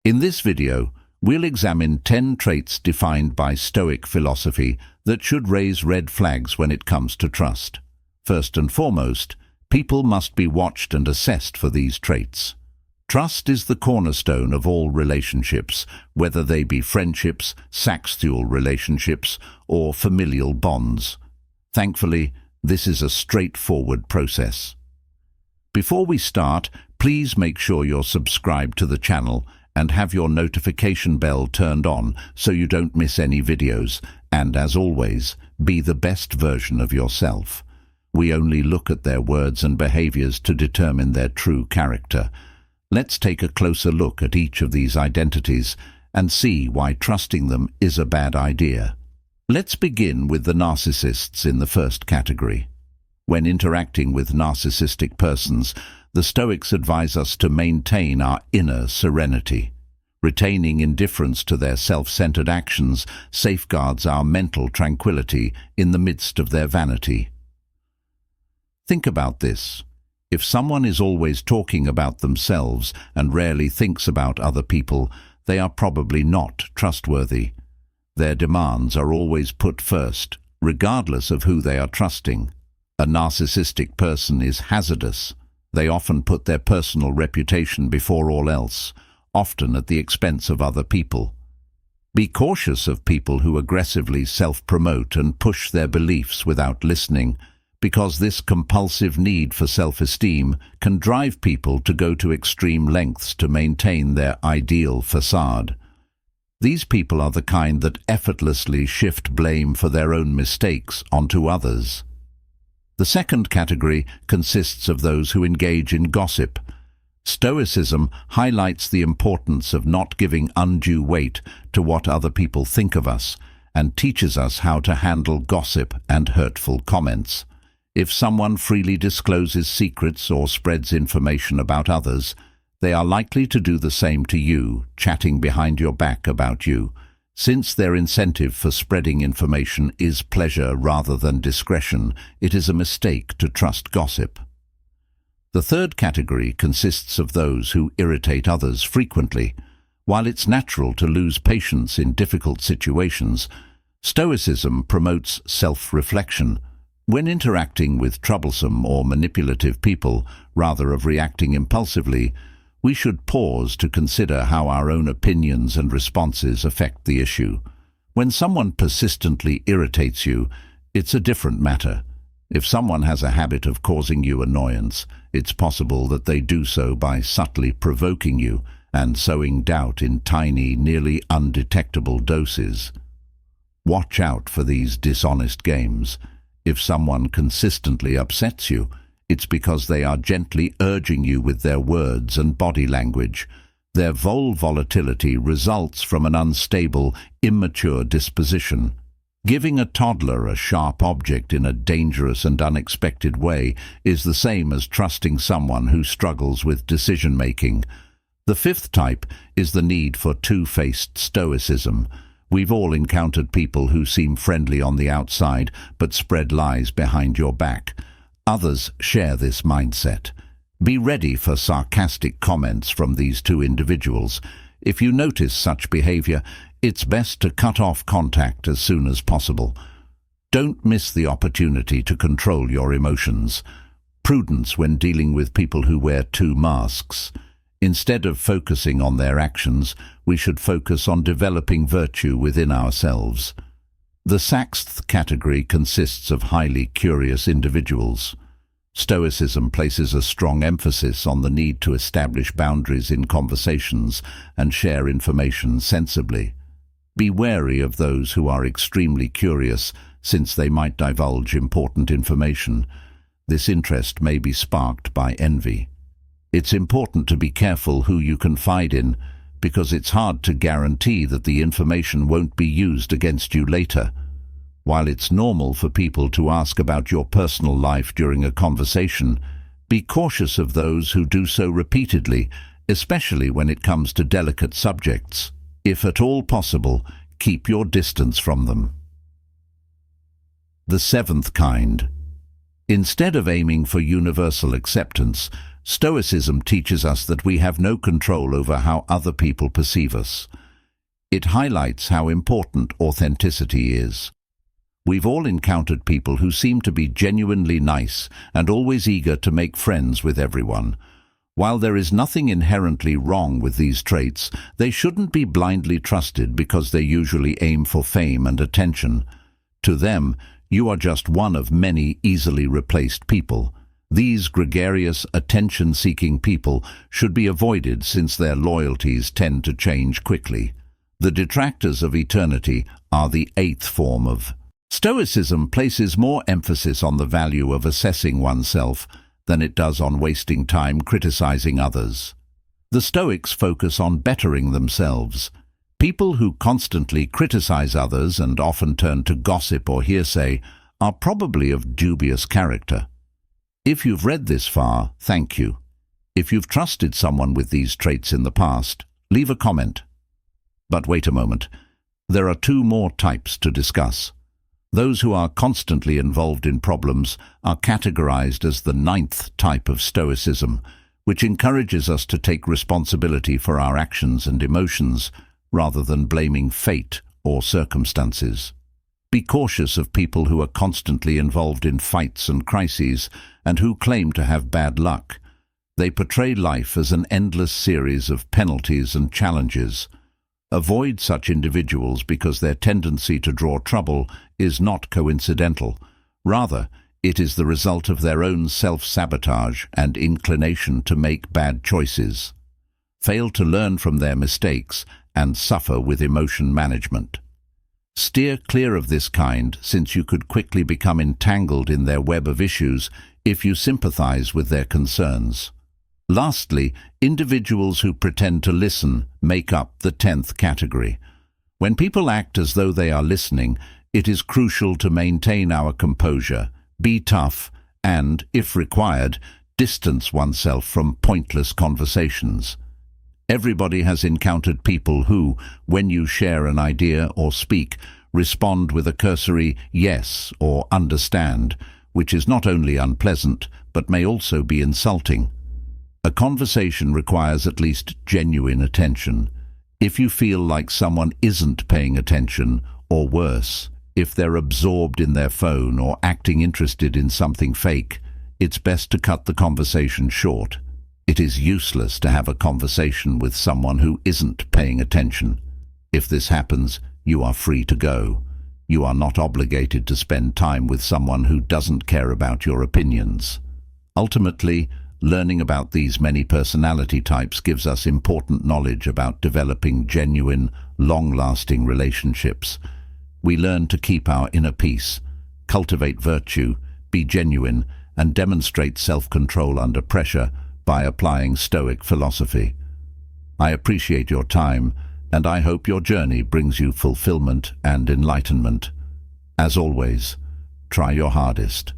In this video, we'll examine 10 traits defined by Stoic philosophy that should raise red flags when it comes to trust. First and foremost, people must be watched and assessed for these traits. Trust is the cornerstone of all relationships, whether they be friendships, sexual relationships, or familial bonds. Thankfully, this is a straightforward process. Before we start, please make sure you're subscribed to the channel and have your notification bell turned on so you don't miss any videos. And as always, be the best version of yourself. We only look at their words and behaviors to determine their true character. Let's take a closer look at each of these identities and see why trusting them is a bad idea. Let's begin with the narcissists in the first category. When interacting with narcissistic persons, the Stoics advise us to maintain our inner serenity. Retaining indifference to their self-centered actions safeguards our mental tranquility in the midst of their vanity. Think about this. If someone is always talking about themselves and rarely thinks about other people, they are probably not trustworthy. Their demands are always put first, regardless of who they are trusting. A narcissistic person is hazardous. They often put their personal reputation before all else, often at the expense of other people. Be cautious of people who aggressively self-promote and push their beliefs without listening, because this compulsive need for self-esteem can drive people to go to extreme lengths to maintain their ideal facade. These people are the kind that effortlessly shift blame for their own mistakes onto others. The second category consists of those who engage in gossip. Stoicism highlights the importance of not giving undue weight to what other people think of us and teaches us how to handle gossip and hurtful comments. If someone freely discloses secrets or spreads information about others, they are likely to do the same to you, chatting behind your back about you. Since their incentive for spreading information is pleasure rather than discretion, it is a mistake to trust gossip. The third category consists of those who irritate others frequently. While it's natural to lose patience in difficult situations, Stoicism promotes self-reflection. When interacting with troublesome or manipulative people, rather of reacting impulsively, we should pause to consider how our own opinions and responses affect the issue. When someone persistently irritates you, it's a different matter. If someone has a habit of causing you annoyance, it's possible that they do so by subtly provoking you and sowing doubt in tiny, nearly undetectable doses. Watch out for these dishonest games. If someone consistently upsets you, it's because they are gently urging you with their words and body language. Their volatility results from an unstable, immature disposition. Giving a toddler a sharp object in a dangerous and unexpected way is the same as trusting someone who struggles with decision-making. The fifth type is the need for two-faced stoicism. We've all encountered people who seem friendly on the outside but spread lies behind your back. Others share this mindset. Be ready for sarcastic comments from these two individuals. If you notice such behavior, it's best to cut off contact as soon as possible. Don't miss the opportunity to control your emotions. Prudence when dealing with people who wear two masks. Instead of focusing on their actions, we should focus on developing virtue within ourselves. The sixth category consists of highly curious individuals. Stoicism places a strong emphasis on the need to establish boundaries in conversations and share information sensibly. Be wary of those who are extremely curious, since they might divulge important information. This interest may be sparked by envy. It's important to be careful who you confide in, because it's hard to guarantee that the information won't be used against you later. While it's normal for people to ask about your personal life during a conversation, be cautious of those who do so repeatedly, especially when it comes to delicate subjects. If at all possible, keep your distance from them. The seventh kind. Instead of aiming for universal acceptance, Stoicism teaches us that we have no control over how other people perceive us. It highlights how important authenticity is. We've all encountered people who seem to be genuinely nice and always eager to make friends with everyone. While there is nothing inherently wrong with these traits, they shouldn't be blindly trusted because they usually aim for fame and attention. To them, you are just one of many easily replaced people. These gregarious, attention-seeking people should be avoided since their loyalties tend to change quickly. The detractors of eternity are the eighth form of. Stoicism places more emphasis on the value of assessing oneself than it does on wasting time criticizing others. The Stoics focus on bettering themselves. People who constantly criticize others and often turn to gossip or hearsay are probably of dubious character. If you've read this far, thank you. If you've trusted someone with these traits in the past, leave a comment. But wait a moment. There are two more types to discuss. Those who are constantly involved in problems are categorized as the ninth type of Stoicism, which encourages us to take responsibility for our actions and emotions rather than blaming fate or circumstances. Be cautious of people who are constantly involved in fights and crises and who claim to have bad luck. They portray life as an endless series of penalties and challenges. Avoid such individuals because their tendency to draw trouble is not coincidental. Rather, it is the result of their own self-sabotage and inclination to make bad choices. Fail to learn from their mistakes and suffer with emotion management. Steer clear of this kind, since you could quickly become entangled in their web of issues if you sympathize with their concerns. Lastly, individuals who pretend to listen make up the 10th category. When people act as though they are listening, it is crucial to maintain our composure, be tough, and, if required, distance oneself from pointless conversations. Everybody has encountered people who, when you share an idea or speak, respond with a cursory yes or understand, which is not only unpleasant, but may also be insulting. A conversation requires at least genuine attention. If you feel like someone isn't paying attention, or worse, if they're absorbed in their phone or acting interested in something fake, it's best to cut the conversation short. It is useless to have a conversation with someone who isn't paying attention. If this happens, you are free to go. You are not obligated to spend time with someone who doesn't care about your opinions. Ultimately, learning about these many personality types gives us important knowledge about developing genuine, long-lasting relationships. We learn to keep our inner peace, cultivate virtue, be genuine, and demonstrate self-control under pressure by applying Stoic philosophy. I appreciate your time, and I hope your journey brings you fulfillment and enlightenment. As always, try your hardest.